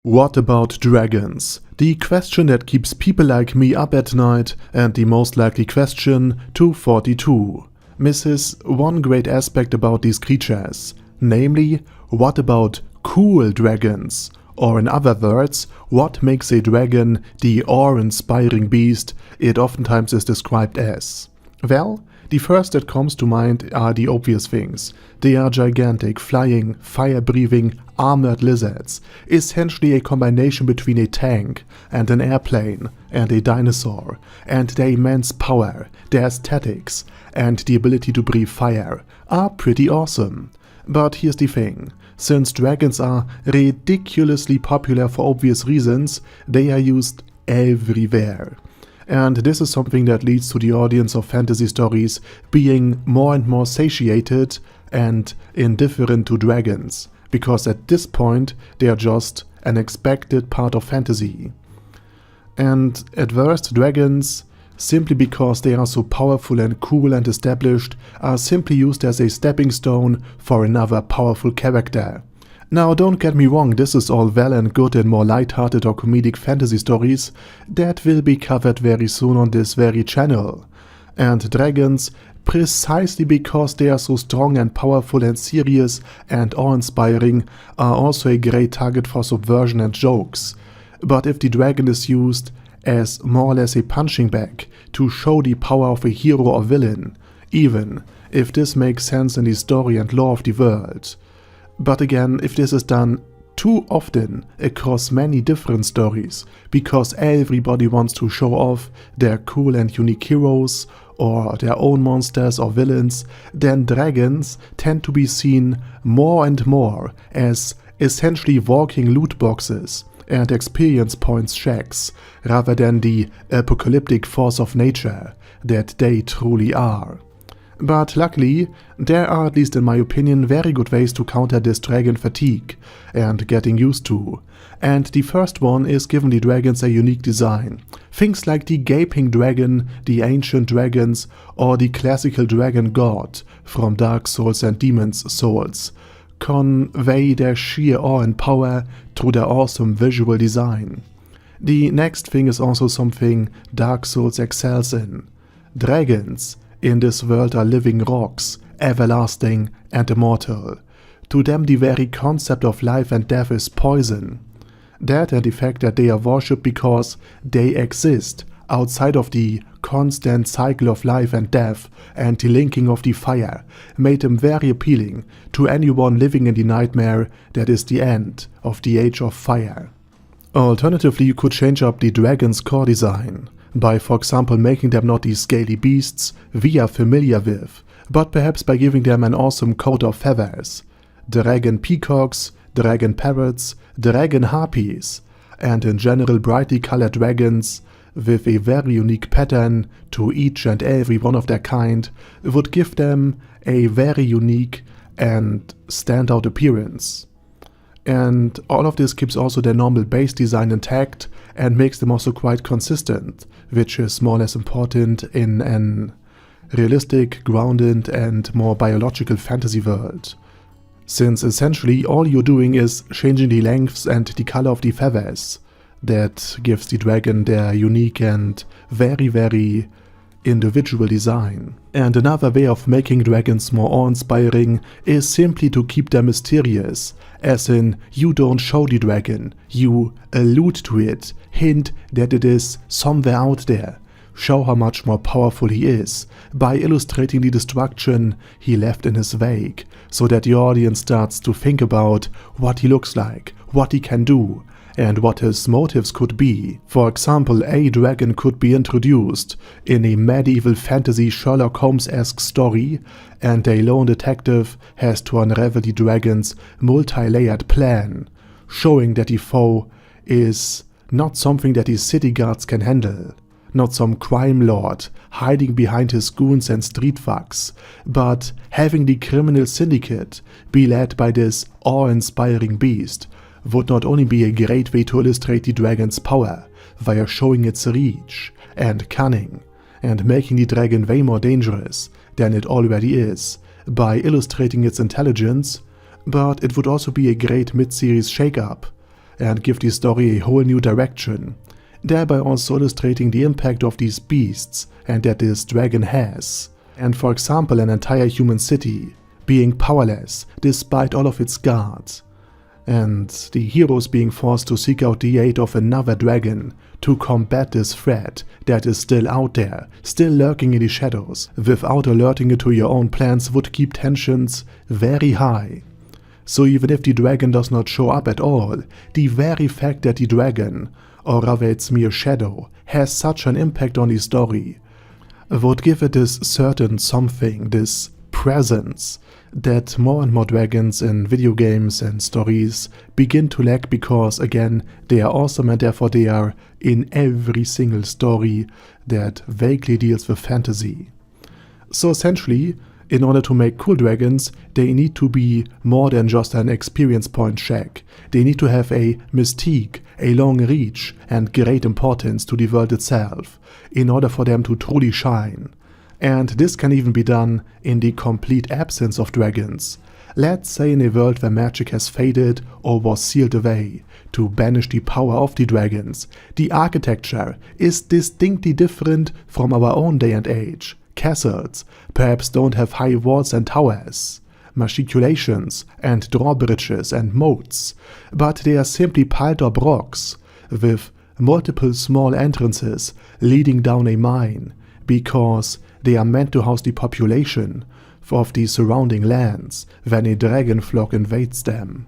What about dragons? The question that keeps people like me up at night, and the most likely question 242 misses one great aspect about these creatures, namely, what about cool dragons? Or in other words, what makes a dragon the awe-inspiring beast it oftentimes is described as? Well, the first that comes to mind are the obvious things. They are gigantic, flying, fire-breathing, armored lizards, essentially a combination between a tank and an airplane and a dinosaur, and their immense power, their aesthetics, and the ability to breathe fire are pretty awesome. But here's the thing, since dragons are ridiculously popular for obvious reasons, they are used everywhere. And this is something that leads to the audience of fantasy stories being more and more satiated and indifferent to dragons, because at this point they are just an expected part of fantasy. And at worst, dragons, simply because they are so powerful and cool and established, are simply used as a stepping stone for another powerful character. Now, don't get me wrong, this is all well and good in more light-hearted or comedic fantasy stories that will be covered very soon on this very channel. And dragons, precisely because they are so strong and powerful and serious and awe-inspiring, are also a great target for subversion and jokes. But if the dragon is used as more or less a punching bag to show the power of a hero or villain, even if this makes sense in the story and lore of the world. But again, if this is done too often across many different stories, because everybody wants to show off their cool and unique heroes or their own monsters or villains, then dragons tend to be seen more and more as essentially walking loot boxes and experience points shacks, rather than the apocalyptic force of nature that they truly are. But luckily, there are, at least in my opinion, very good ways to counter this dragon fatigue and getting used to. And the first one is giving the dragons a unique design. Things like the gaping dragon, the ancient dragons, or the classical dragon god from Dark Souls and Demon's Souls convey their sheer awe and power through their awesome visual design. The next thing is also something Dark Souls excels in. Dragons in this world are living rocks, everlasting and immortal. To them the very concept of life and death is poison. That and the fact that they are worshipped because they exist outside of the constant cycle of life and death and the linking of the fire made them very appealing to anyone living in the nightmare that is the end of the Age of Fire. Alternatively, you could change up the dragon's core design by, for example, making them not these scaly beasts we are familiar with, but perhaps by giving them an awesome coat of feathers. Dragon peacocks, dragon parrots, dragon harpies, and in general brightly colored dragons with a very unique pattern to each and every one of their kind would give them a very unique and standout appearance. And all of this keeps also their normal base design intact and makes them also quite consistent, which is more or less important in an realistic, grounded and more biological fantasy world. Since essentially all you're doing is changing the lengths and the color of the feathers that gives the dragon their unique and very individual design. And another way of making dragons more awe-inspiring is simply to keep them mysterious, as in you don't show the dragon, you allude to it, hint that it is somewhere out there. Show how much more powerful he is by illustrating the destruction he left in his wake, so that the audience starts to think about what he looks like, what he can do, and what his motives could be. For example, a dragon could be introduced in a medieval fantasy Sherlock Holmes-esque story, and a lone detective has to unravel the dragon's multi-layered plan, showing that the foe is not something that his city guards can handle, not some crime lord hiding behind his goons and street thugs, but having the criminal syndicate be led by this awe-inspiring beast would not only be a great way to illustrate the dragon's power via showing its reach and cunning and making the dragon way more dangerous than it already is by illustrating its intelligence, but it would also be a great mid-series shake-up and give the story a whole new direction, thereby also illustrating the impact of these beasts and that this dragon has. And for example, an entire human city being powerless despite all of its guards, and the heroes being forced to seek out the aid of another dragon to combat this threat that is still out there, still lurking in the shadows, without alerting it to your own plans would keep tensions very high. So even if the dragon does not show up at all, the very fact that the dragon, or rather its mere shadow, has such an impact on the story, would give it this certain something, this presence, that more and more dragons in video games and stories begin to lack because, again, they are awesome and therefore they are in every single story that vaguely deals with fantasy. So essentially, in order to make cool dragons, they need to be more than just an experience point check. They need to have a mystique, a long reach, and great importance to the world itself, in order for them to truly shine. And this can even be done in the complete absence of dragons. Let's say in a world where magic has faded or was sealed away, to banish the power of the dragons, the architecture is distinctly different from our own day and age. Castles perhaps don't have high walls and towers, machiculations and drawbridges and moats, but they are simply piled up rocks with multiple small entrances leading down a mine, because they are meant to house the population of the surrounding lands when a dragon flock invades them.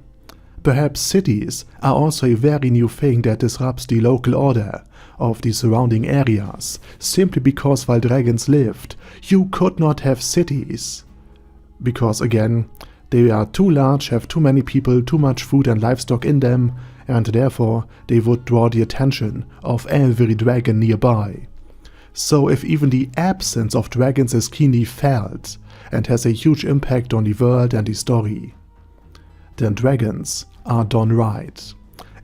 Perhaps cities are also a very new thing that disrupts the local order of the surrounding areas, simply because while dragons lived, you could not have cities. Because again, they are too large, have too many people, too much food and livestock in them, and therefore they would draw the attention of every dragon nearby. So if even the absence of dragons is keenly felt and has a huge impact on the world and the story, then dragons are done right.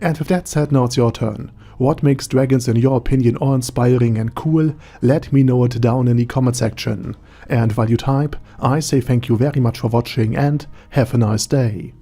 And with that said, now it's your turn. What makes dragons in your opinion awe-inspiring and cool? Let me know it down in the comment section. And while you type, I say thank you very much for watching and have a nice day.